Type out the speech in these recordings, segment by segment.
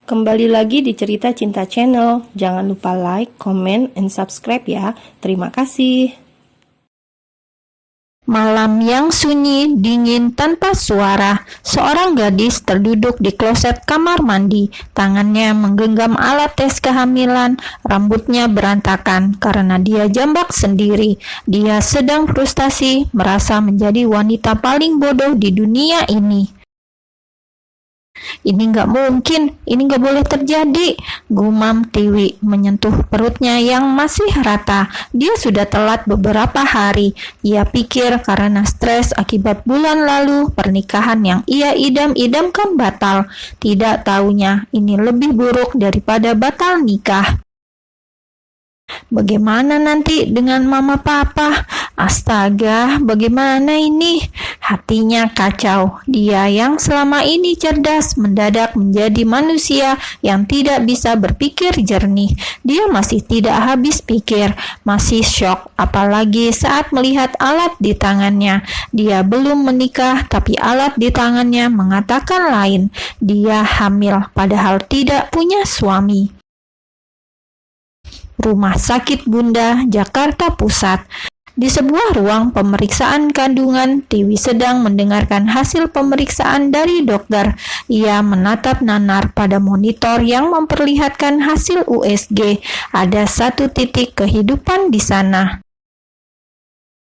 Kembali lagi di Cerita Cinta Channel. Jangan lupa like, comment, and subscribe ya. Terima kasih. Malam yang sunyi, dingin tanpa suara. Seorang gadis terduduk di kloset kamar mandi. Tangannya menggenggam alat tes kehamilan. Rambutnya berantakan karena dia jambak sendiri. Dia sedang frustasi, merasa menjadi wanita paling bodoh di dunia ini. Ini nggak mungkin, ini nggak boleh terjadi, gumam Tiwi menyentuh perutnya yang masih rata. Dia sudah telat beberapa hari. Ia pikir karena stres akibat bulan lalu pernikahan yang ia idam-idamkan batal. Tidak taunya ini lebih buruk daripada batal nikah. Bagaimana nanti dengan mama papa? Astaga, bagaimana ini? Hatinya kacau. Dia yang selama ini cerdas mendadak menjadi manusia yang tidak bisa berpikir jernih. Dia masih tidak habis pikir, masih syok, apalagi saat melihat alat di tangannya. Dia belum menikah, tapi alat di tangannya mengatakan lain. Dia hamil, padahal tidak punya suami. Rumah Sakit Bunda, Jakarta Pusat. Di sebuah ruang pemeriksaan kandungan, Tiwi sedang mendengarkan hasil pemeriksaan dari dokter. Ia menatap nanar pada monitor yang memperlihatkan hasil USG. Ada satu titik kehidupan di sana.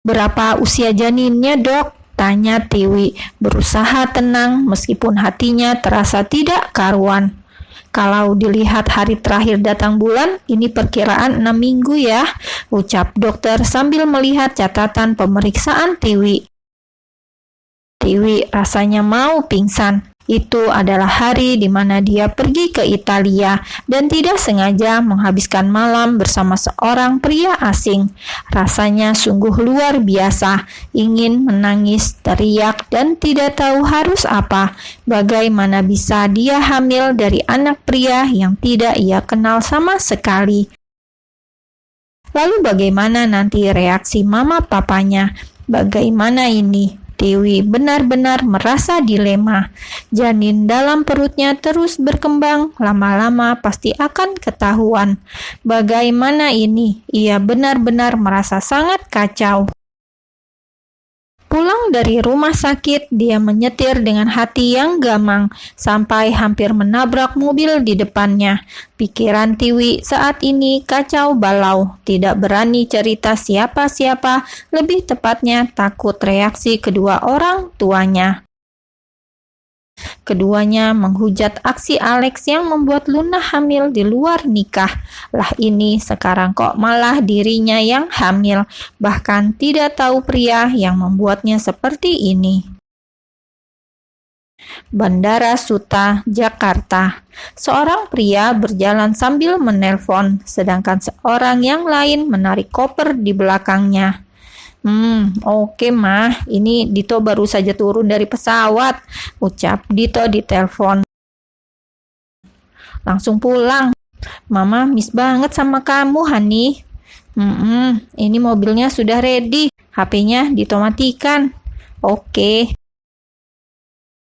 Berapa usia janinnya, Dok? Tanya Tiwi, berusaha tenang meskipun hatinya terasa tidak karuan. Kalau dilihat hari terakhir datang bulan, ini perkiraan 6 minggu ya, ucap dokter sambil melihat catatan pemeriksaan Tiwi. Tiwi rasanya mau pingsan. Itu adalah hari di mana dia pergi ke Italia dan tidak sengaja menghabiskan malam bersama seorang pria asing. Rasanya sungguh luar biasa, ingin menangis, teriak, dan tidak tahu harus apa. Bagaimana bisa dia hamil dari anak pria yang tidak ia kenal sama sekali? Lalu bagaimana nanti reaksi mama papanya? Bagaimana ini? Tiwi benar-benar merasa dilema. Janin dalam perutnya terus berkembang, lama-lama pasti akan ketahuan. Bagaimana ini? Ia benar-benar merasa sangat kacau. Pulang dari rumah sakit, dia menyetir dengan hati yang gamang sampai hampir menabrak mobil di depannya. Pikiran Tiwi saat ini kacau balau, tidak berani cerita siapa-siapa, lebih tepatnya takut reaksi kedua orang tuanya. Keduanya menghujat aksi Alex yang membuat Luna hamil di luar nikah. Lah ini sekarang kok malah dirinya yang hamil, bahkan tidak tahu pria yang membuatnya seperti ini. Bandara Suta, Jakarta. Seorang pria berjalan sambil menelpon, sedangkan seorang yang lain menarik koper di belakangnya. Oke mah, ini Dito baru saja turun dari pesawat, ucap Dito di telepon. Langsung pulang. Mama miss banget sama kamu, Hani. Ini mobilnya sudah ready, HP-nya Dito matikan. Oke.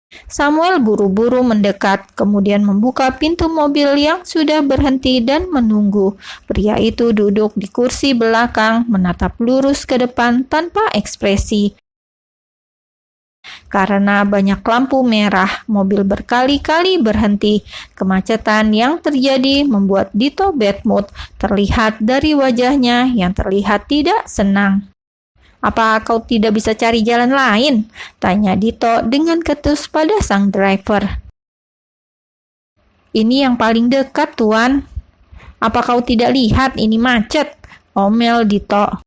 Samuel buru-buru mendekat, kemudian membuka pintu mobil yang sudah berhenti dan menunggu. Pria itu duduk di kursi belakang, menatap lurus ke depan tanpa ekspresi. Karena banyak lampu merah, mobil berkali-kali berhenti. Kemacetan yang terjadi membuat Dito bad mood, terlihat dari wajahnya yang terlihat tidak senang. Apa kau tidak bisa cari jalan lain? Tanya Dito dengan ketus pada sang driver. Ini yang paling dekat, Tuan. Apa kau tidak lihat ini macet? Omel Dito.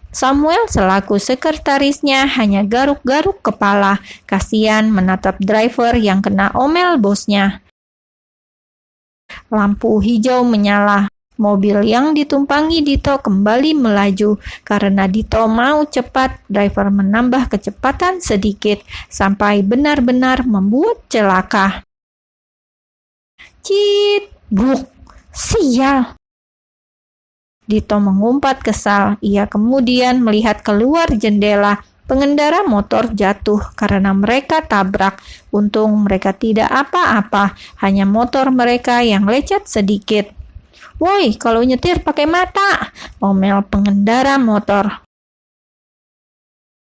Samuel selaku sekretarisnya hanya garuk-garuk kepala, kasihan menatap driver yang kena omel bosnya. Lampu hijau menyala. Mobil yang ditumpangi Dito kembali melaju. Karena Dito mau cepat, driver menambah kecepatan sedikit sampai benar-benar membuat celaka. Cit, bruk, sial. Dito mengumpat kesal. Ia kemudian melihat keluar jendela. Pengendara motor jatuh karena mereka tabrak. Untung mereka tidak apa-apa, hanya motor mereka yang lecet sedikit. "Woi, kalau nyetir pakai mata," omel pengendara motor.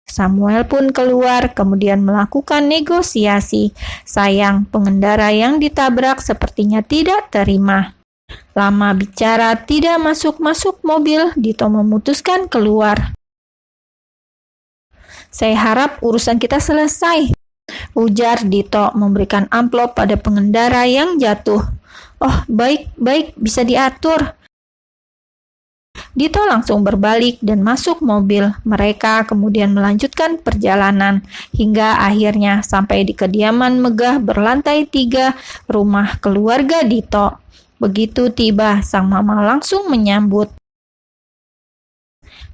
Samuel pun keluar, kemudian melakukan negosiasi. Sayang, pengendara yang ditabrak sepertinya tidak terima. Lama bicara tidak masuk-masuk mobil, Dito memutuskan keluar. "Saya harap urusan kita selesai," ujar Dito memberikan amplop pada pengendara yang jatuh. "Oh, baik, bisa diatur." Dito langsung berbalik dan masuk mobil. Mereka kemudian melanjutkan perjalanan hingga akhirnya sampai di kediaman megah berlantai 3 rumah keluarga Dito. Begitu tiba, sang mama langsung menyambut.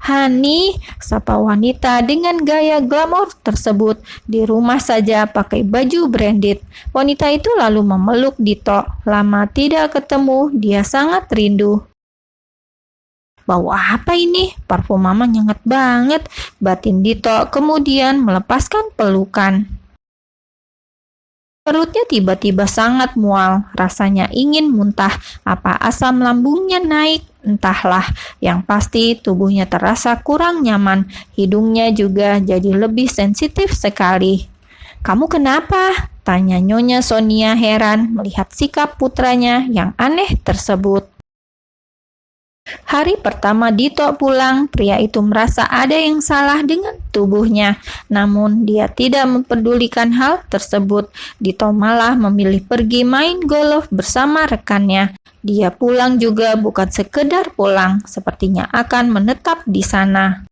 "Hani," sapa wanita dengan gaya glamor tersebut, "di rumah saja pakai baju branded." Wanita itu lalu memeluk Dito. Lama tidak ketemu, dia sangat rindu. "Bau apa ini? Parfum mama nyengat banget," batin Dito kemudian melepaskan pelukan. Perutnya tiba-tiba sangat mual, rasanya ingin muntah, apa asam lambungnya naik, entahlah. Yang pasti tubuhnya terasa kurang nyaman, hidungnya juga jadi lebih sensitif sekali. "Kamu kenapa?" tanya Nyonya Sonia heran melihat sikap putranya yang aneh tersebut. Hari pertama Dito pulang, pria itu merasa ada yang salah dengan tubuhnya. Namun dia tidak mempedulikan hal tersebut. Dito malah memilih pergi main golf bersama rekannya. Dia pulang juga bukan sekedar pulang, sepertinya akan menetap di sana.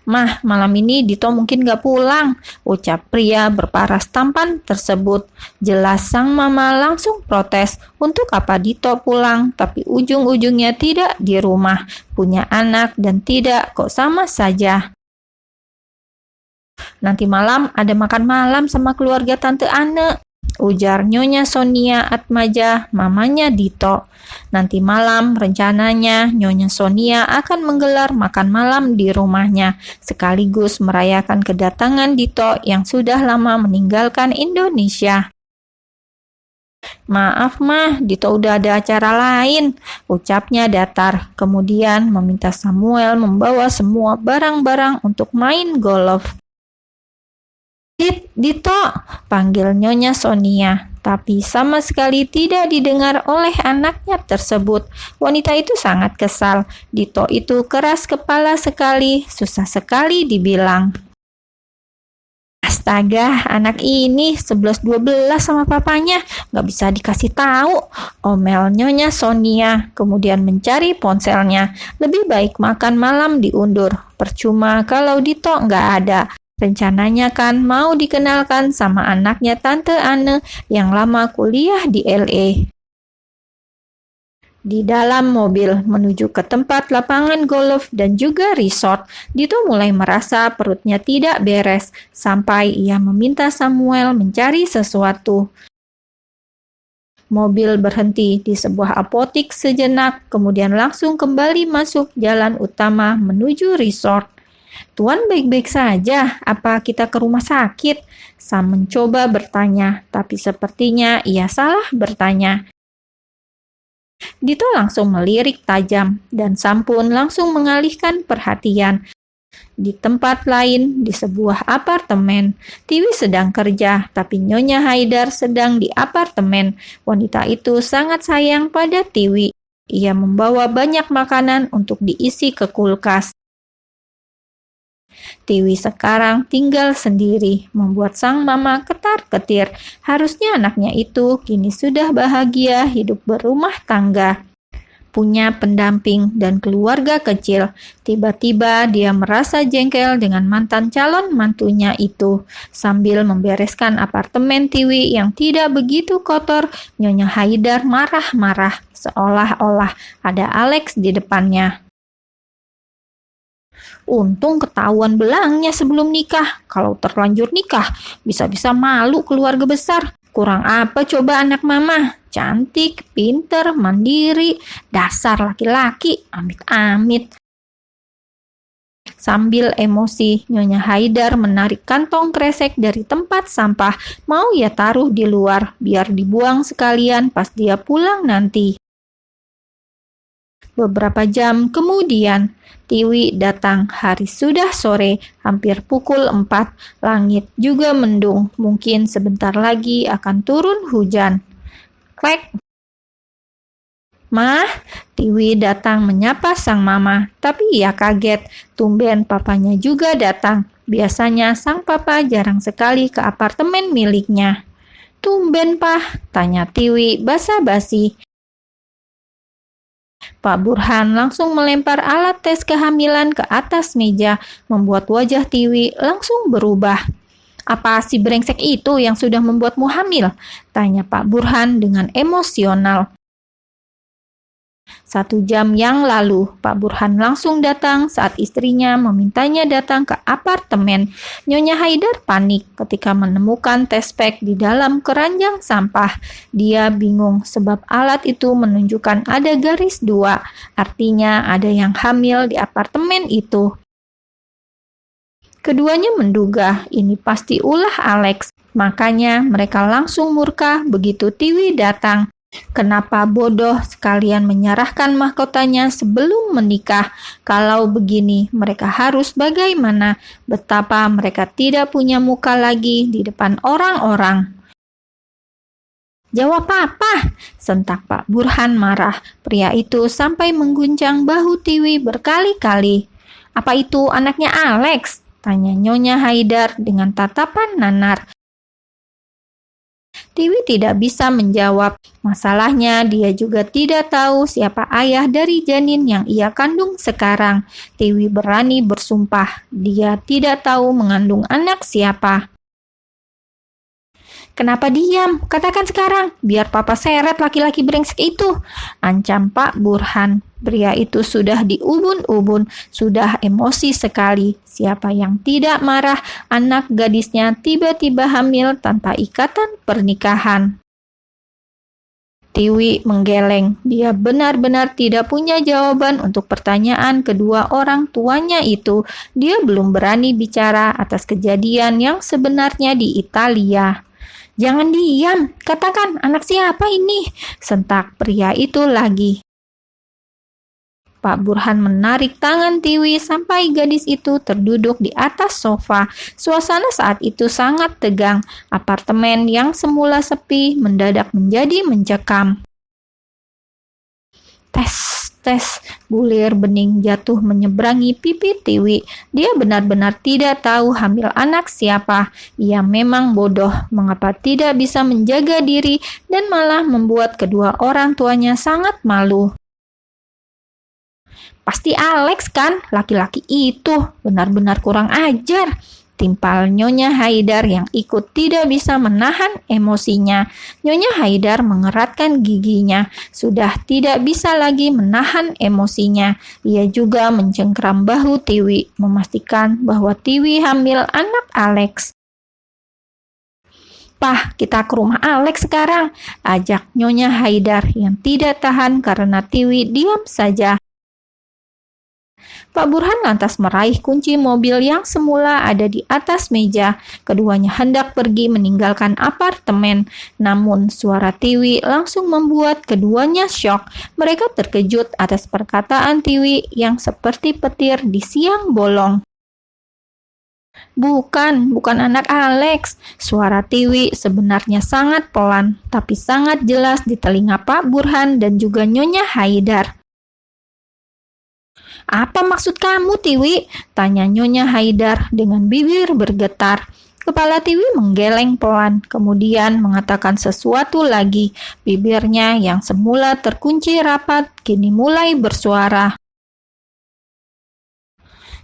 "Mah, malam ini Dito mungkin gak pulang," ucap pria berparas tampan tersebut. Jelas sang mama langsung protes. Untuk apa Dito pulang, tapi ujung-ujungnya tidak di rumah, punya anak dan tidak, kok sama saja. "Nanti malam ada makan malam sama keluarga Tante Ane," ujar Nyonya Sonia Atmaja, mamanya Dito. Nanti malam rencananya Nyonya Sonia akan menggelar makan malam di rumahnya, sekaligus merayakan kedatangan Dito yang sudah lama meninggalkan Indonesia. "Maaf mah, Dito udah ada acara lain," ucapnya datar. Kemudian meminta Samuel membawa semua barang-barang untuk main golf. "Dito," panggil Nyonya Sonia, tapi sama sekali tidak didengar oleh anaknya tersebut. Wanita itu sangat kesal. Dito itu keras kepala sekali, susah sekali dibilang. "Astaga, anak ini 11-12 sama papanya, gak bisa dikasih tahu," omel Nyonya Sonia, kemudian mencari ponselnya. Lebih baik makan malam diundur, percuma kalau Dito gak ada. Rencananya kan mau dikenalkan sama anaknya Tante Ane yang lama kuliah di LA. Di dalam mobil menuju ke tempat lapangan golf dan juga resort, Dito mulai merasa perutnya tidak beres sampai ia meminta Samuel mencari sesuatu. Mobil berhenti di sebuah apotik sejenak, kemudian langsung kembali masuk jalan utama menuju resort. "Tuan baik-baik saja, apa kita ke rumah sakit?" Sam mencoba bertanya, tapi sepertinya ia salah bertanya. Dito langsung melirik tajam, dan Sam pun langsung mengalihkan perhatian. Di tempat lain, di sebuah apartemen, Tiwi sedang kerja, tapi Nyonya Haidar sedang di apartemen. Wanita itu sangat sayang pada Tiwi. Ia membawa banyak makanan untuk diisi ke kulkas. Tiwi sekarang tinggal sendiri, membuat sang mama ketar-ketir. Harusnya anaknya itu kini sudah bahagia hidup berumah tangga, punya pendamping dan keluarga kecil. Tiba-tiba dia merasa jengkel dengan mantan calon mantunya itu. Sambil membereskan apartemen Tiwi yang tidak begitu kotor, Nyonya Haidar marah-marah, seolah-olah ada Alex di depannya. "Untung ketahuan belangnya sebelum nikah. Kalau terlanjur nikah, bisa-bisa malu keluarga besar. Kurang apa coba anak mama? Cantik, pinter, mandiri. Dasar laki-laki, amit-amit." Sambil emosi, Nyonya Haidar menarik kantong kresek dari tempat sampah. Mau ia taruh di luar, biar dibuang sekalian pas dia pulang nanti. Beberapa jam kemudian, Tiwi datang. Hari sudah sore, hampir pukul 4. Langit juga mendung. Mungkin sebentar lagi akan turun hujan. Klek! Mah, Tiwi datang menyapa sang mama, tapi ia kaget. Tumben papanya juga datang. Biasanya sang papa jarang sekali ke apartemen miliknya. Tumben, Pah? Tanya Tiwi basa-basi. Pak Burhan langsung melempar alat tes kehamilan ke atas meja, membuat wajah Tiwi langsung berubah. Apa si brengsek itu yang sudah membuatmu hamil? Tanya Pak Burhan dengan emosional. 1 jam yang lalu, Pak Burhan langsung datang saat istrinya memintanya datang ke apartemen. Nyonya Haidar panik ketika menemukan tespek di dalam keranjang sampah. Dia bingung sebab alat itu menunjukkan ada garis 2, artinya ada yang hamil di apartemen itu. Keduanya menduga ini pasti ulah Alex, makanya mereka langsung murka begitu Tiwi datang. Kenapa bodoh sekalian menyerahkan mahkotanya sebelum menikah? Kalau begini, mereka harus bagaimana? Betapa mereka tidak punya muka lagi di depan orang-orang. Jawab apa? Sentak Pak Burhan marah. Pria itu sampai mengguncang bahu Tiwi berkali-kali. Apa itu anaknya Alex? Tanya Nyonya Haidar dengan tatapan nanar. Tiwi tidak bisa menjawab. Masalahnya dia juga tidak tahu siapa ayah dari janin yang ia kandung sekarang. Tiwi berani bersumpah dia tidak tahu mengandung anak siapa. Kenapa diam? Katakan sekarang, biar papa seret laki-laki brengsek itu. Ancam Pak Burhan. Pria itu sudah diubun-ubun, sudah emosi sekali. Siapa yang tidak marah anak gadisnya tiba-tiba hamil tanpa ikatan pernikahan? Tiwi menggeleng. Dia benar-benar tidak punya jawaban untuk pertanyaan kedua orang tuanya itu. Dia belum berani bicara atas kejadian yang sebenarnya di Italia. Jangan diam, katakan anak siapa ini? Sentak pria itu lagi. Pak Burhan menarik tangan Tiwi sampai gadis itu terduduk di atas sofa. Suasana saat itu sangat tegang. Apartemen yang semula sepi mendadak menjadi mencekam. Tes, bulir bening jatuh menyeberangi pipi Tiwi. Dia benar-benar tidak tahu hamil anak siapa. Ia memang bodoh, mengapa tidak bisa menjaga diri dan malah membuat kedua orang tuanya sangat malu. Pasti Alex kan, laki-laki itu benar-benar kurang ajar. Timpal Nyonya Haidar yang ikut tidak bisa menahan emosinya. Nyonya Haidar mengeratkan giginya, sudah tidak bisa lagi menahan emosinya. Ia juga mencengkram bahu Tiwi, memastikan bahwa Tiwi hamil anak Alex. Pah, kita ke rumah Alex sekarang, ajak Nyonya Haidar yang tidak tahan karena Tiwi diam saja. Pak Burhan lantas meraih kunci mobil yang semula ada di atas meja. Keduanya hendak pergi meninggalkan apartemen. Namun suara Tiwi langsung membuat keduanya syok. Mereka terkejut atas perkataan Tiwi yang seperti petir di siang bolong. Bukan anak Alex. Suara Tiwi sebenarnya sangat pelan, tapi sangat jelas di telinga Pak Burhan dan juga Nyonya Haidar. Apa maksud kamu, Tiwi? Tanya Nyonya Haidar dengan bibir bergetar. Kepala Tiwi menggeleng pelan, kemudian mengatakan sesuatu lagi. Bibirnya yang semula terkunci rapat, kini mulai bersuara.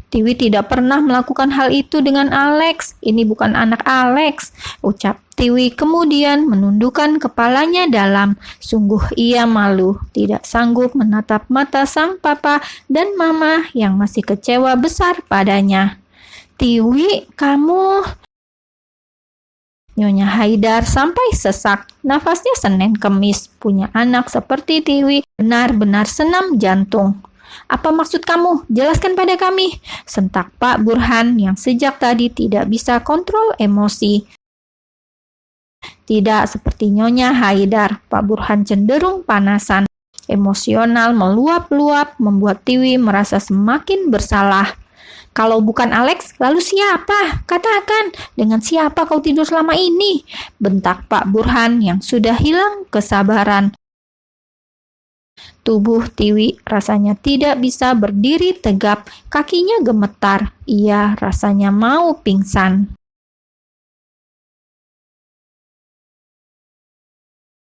Tiwi tidak pernah melakukan hal itu dengan Alex. Ini bukan anak Alex, ucap Tiwi kemudian menundukkan kepalanya dalam. Sungguh ia malu, tidak sanggup menatap mata sang papa dan mama yang masih kecewa besar padanya. Tiwi, kamu... Nyonya Haidar sampai sesak. Nafasnya Senin Kemis. Punya anak seperti Tiwi benar-benar senam jantung. Apa maksud kamu? Jelaskan pada kami. Sentak Pak Burhan yang sejak tadi tidak bisa kontrol emosi. Tidak seperti Nyonya Haidar, Pak Burhan cenderung panasan. Emosional meluap-luap membuat Tiwi merasa semakin bersalah. Kalau bukan Alex, lalu siapa? Katakan, dengan siapa kau tidur selama ini? Bentak Pak Burhan yang sudah hilang kesabaran. Tubuh Tiwi rasanya tidak bisa berdiri tegap, kakinya gemetar. Ia rasanya mau pingsan.